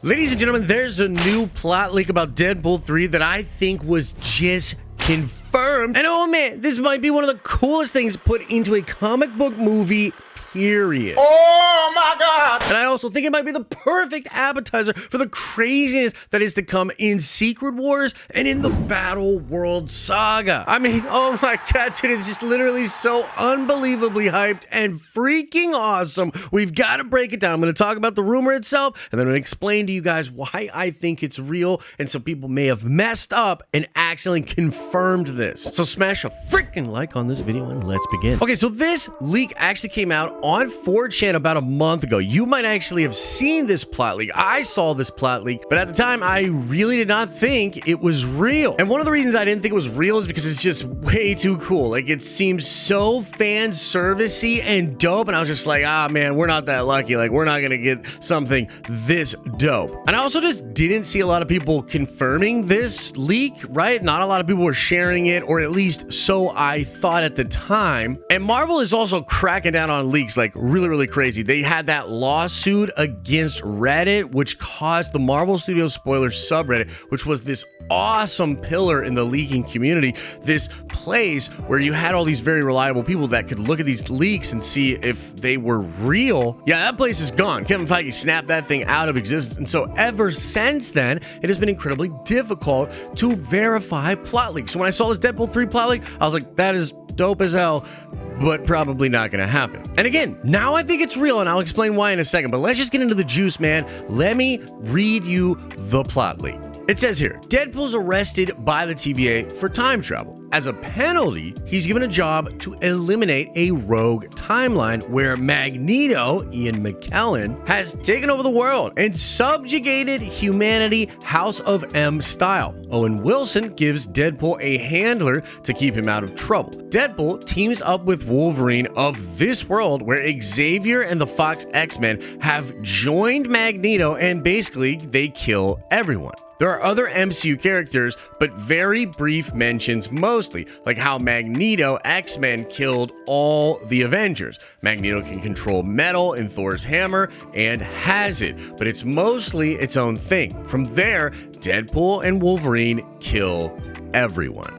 Ladies and gentlemen, there's a new plot leak about Deadpool 3 that I think was just confirmed. And oh man, this might be one of the coolest things put into a comic book movie, period. Oh my God! And I also think it might be the perfect appetizer for the craziness that is to come in Secret Wars and in the Battle World Saga. I mean, oh my God, dude, it's just literally so unbelievably hyped and freaking awesome. We've got to break it down. I'm going to talk about the rumor itself, and then I'm going to explain to you guys why I think it's real, and some people may have messed up and accidentally confirmed this. So smash a freaking like on this video and let's begin. Okay, so this leak actually came out on 4chan about a month ago. You might actually have seen this plot leak. I saw this plot leak, but at the time I really did not think it was real. And one of the reasons I didn't think it was real is because it's just way too cool. Like, it seems so fan servicey and dope, and I was just like, ah man, we're not that lucky. Like, we're not gonna get something this dope. And I also just didn't see a lot of people confirming this leak, right? Not a lot of people were sharing it, or at least so I thought at the time. And Marvel is also cracking down on leaks like really crazy. They had that lawsuit against Reddit, which caused the Marvel Studios spoilers subreddit, which was this awesome pillar in the leaking community, this place where you had all these very reliable people that could look at these leaks and see if they were real. Yeah, that place is gone. Kevin Feige snapped that thing out of existence. And so ever since then, it has been incredibly difficult to verify plot leaks. So when I saw this Deadpool 3 plot leak, I was like, that is dope as hell, but probably not gonna happen. And again, now I think it's real, and I'll explain why in a second, but let's just get into the juice, man. Let me read you the plot leak. It says here, Deadpool's arrested by the TVA for time travel. As a penalty, he's given a job to eliminate a rogue timeline where Magneto, Ian McKellen, has taken over the world and subjugated humanity House of M style. Owen Wilson gives Deadpool a handler to keep him out of trouble. Deadpool teams up with Wolverine of this world where Xavier and the Fox X-Men have joined Magneto, and basically they kill everyone. There are other MCU characters, but very brief mentions mostly, like how Magneto X-Men killed all the Avengers. Magneto can control metal in Thor's hammer and has it, but it's mostly its own thing. From there, Deadpool and Wolverine kill everyone.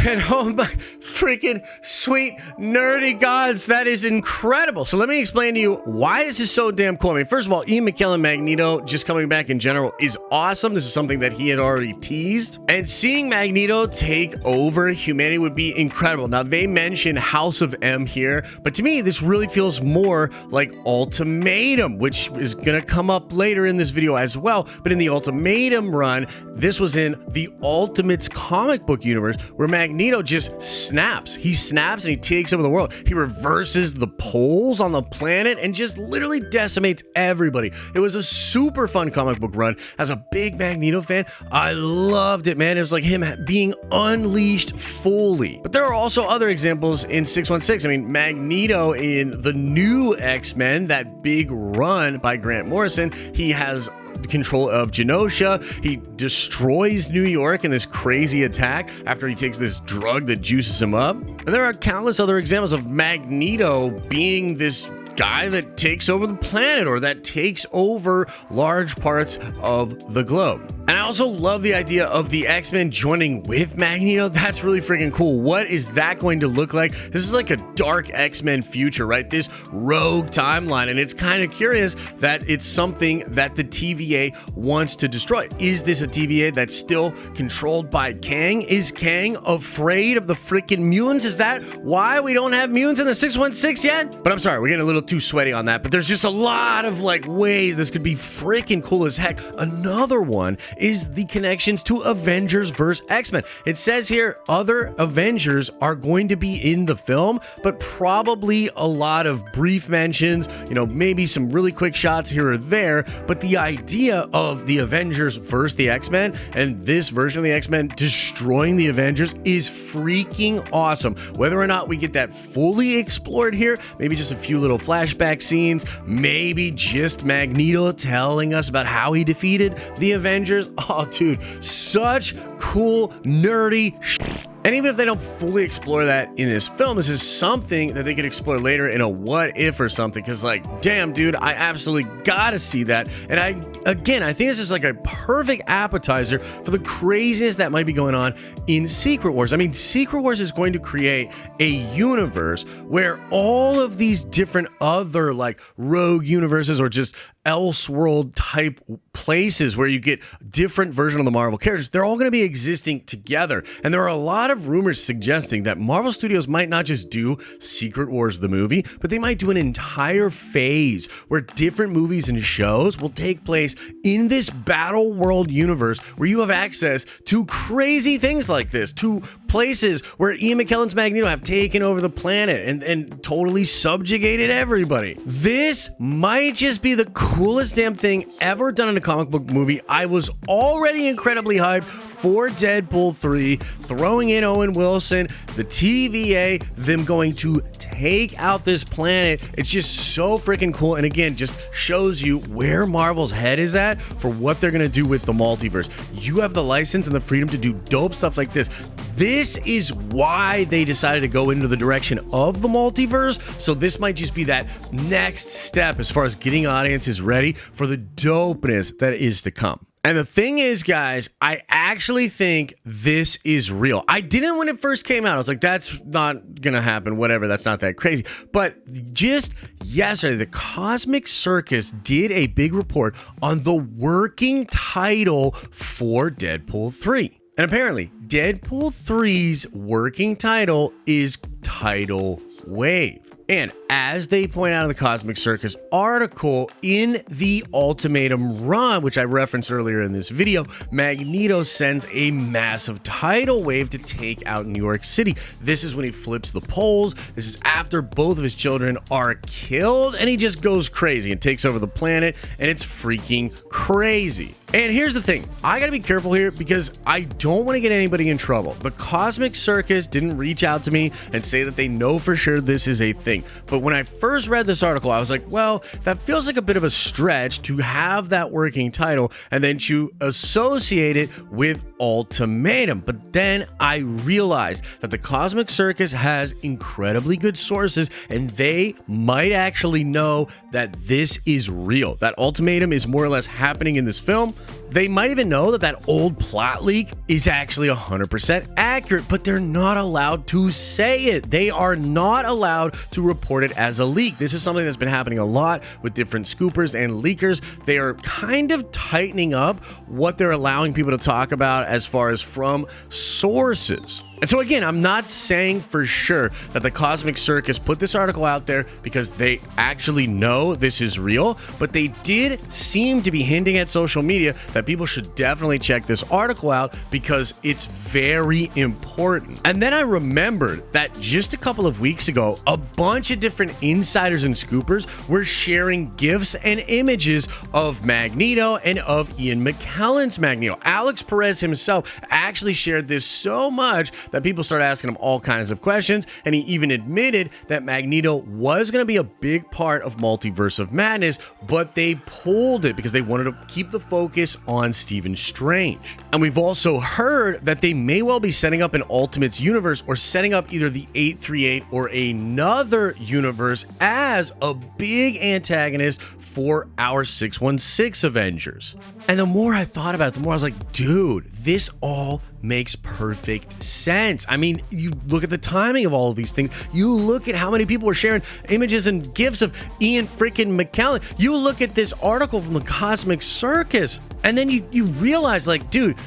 And oh my freaking sweet nerdy gods, that is incredible. So let me explain to you why this is so damn cool. I mean, first of all, Ian McKellen Magneto just coming back in general is awesome. This is something that he had already teased. And seeing Magneto take over humanity would be incredible. Now, they mention House of M here, but to me, this really feels more like Ultimatum, which is gonna come up later in this video as well. But in the Ultimatum run, this was in the Ultimates comic book universe where Magneto just snaps. He snaps and he takes over the world. He reverses the poles on the planet and just literally decimates everybody. It was a super fun comic book run. As a big Magneto fan, I loved it, man. It was like him being unleashed fully. But there are also other examples in 616. I mean, Magneto in the new X-Men, that big run by Grant Morrison, he has control of Genosha. He destroys New York in this crazy attack after he takes this drug that juices him up. And there are countless other examples of Magneto being this guy that takes over the planet or that takes over large parts of the globe. And I also love the idea of the X-Men joining with Magneto. That's really freaking cool. What is that going to look like? This is like a dark X-Men future, right? This rogue timeline. And it's kind of curious that it's something that the TVA wants to destroy. Is this a TVA that's still controlled by Kang? Is Kang afraid of the freaking mutants? Is that why we don't have mutants in the 616 yet? But I'm sorry, we're getting a little too sweaty on that, but there's just a lot of like ways this could be freaking cool as heck. Another one is the connections to Avengers vs. X-Men. It says here other Avengers are going to be in the film, but probably a lot of brief mentions, you know, maybe some really quick shots here or there, but the idea of the Avengers versus the X-Men and this version of the X-Men destroying the Avengers is freaking awesome. Whether or not we get that fully explored here, maybe just a few little flashback scenes, maybe just Magneto telling us about how he defeated the Avengers. Oh, dude, such cool, nerdy shit. And even if they don't fully explore that in this film, this is something that they could explore later in a what if or something. Because, like, damn, dude, I absolutely gotta see that. And I think this is like a perfect appetizer for the craziness that might be going on in Secret Wars. I mean, Secret Wars is going to create a universe where all of these different other, like, rogue universes or just Elseworld type places where you get different versions of the Marvel characters, they're all going to be existing together. And there are a lot of rumors suggesting that Marvel Studios might not just do Secret Wars the movie, but they might do an entire phase where different movies and shows will take place in this Battle World universe where you have access to crazy things like this, to places where Ian McKellen's Magneto have taken over the planet and totally subjugated everybody. This might just be the coolest damn thing ever done in a comic book movie. I was already incredibly hyped for Deadpool 3, throwing in Owen Wilson, the TVA, them going to take out this planet. It's just so freaking cool. And again, just shows you where Marvel's head is at for what they're going to do with the multiverse. You have the license and the freedom to do dope stuff like this. This is why they decided to go into the direction of the multiverse. So this might just be that next step as far as getting audiences ready for the dopeness that is to come. And the thing is, guys, I actually think this is real. I didn't when it first came out. I was like, that's not going to happen, whatever. That's not that crazy. But just yesterday, the Cosmic Circus did a big report on the working title for Deadpool 3. And apparently, Deadpool 3's working title is Tidal Wave. And as they point out in the Cosmic Circus article, in the Ultimatum run, which I referenced earlier in this video, Magneto sends a massive tidal wave to take out New York City. This is when he flips the poles. This is after both of his children are killed, and he just goes crazy and takes over the planet, and it's freaking crazy. And here's the thing, I gotta be careful here because I don't want to get anybody in trouble. The Cosmic Circus didn't reach out to me and say that they know for sure this is a thing. But when I first read this article, I was like, well, that feels like a bit of a stretch to have that working title and then to associate it with Ultimatum. But then I realized that the Cosmic Circus has incredibly good sources and they might actually know that this is real, that Ultimatum is more or less happening in this film. They might even know that that old plot leak is actually 100% accurate, but they're not allowed to say it. They are not allowed to report it as a leak. This is something that's been happening a lot with different scoopers and leakers. They are kind of tightening up what they're allowing people to talk about as far as from sources. And so again, I'm not saying for sure that the Cosmic Circus put this article out there because they actually know this is real, but they did seem to be hinting at social media that people should definitely check this article out because it's very important. And then I remembered that just a couple of weeks ago, a bunch of different insiders and scoopers were sharing GIFs and images of Magneto and of Ian McKellen's Magneto. Alex Perez himself actually shared this so much that people started asking him all kinds of questions, and he even admitted that Magneto was going to be a big part of Multiverse of Madness, but they pulled it because they wanted to keep the focus on Stephen Strange. And we've also heard that they may well be setting up an Ultimates universe or setting up either the 838 or another universe as a big antagonist for our 616 Avengers. And the more I thought about it, the more I was like, dude, this all makes perfect sense. I mean, you look at the timing of all of these things. You look at how many people were sharing images and GIFs of Ian freaking McKellen. You look at this article from the Cosmic Circus, and then you realize, like, dude,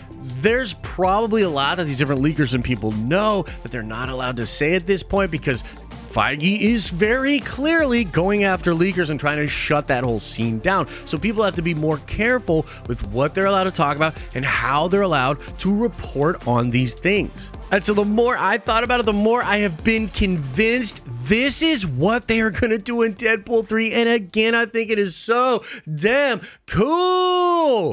there's probably a lot that these different leakers and people know that they're not allowed to say at this point because Feige is very clearly going after leakers and trying to shut that whole scene down. So people have to be more careful with what they're allowed to talk about and how they're allowed to report on these things. And so the more I thought about it, the more I have been convinced this is what they are going to do in Deadpool 3. And again, I think it is so damn cool.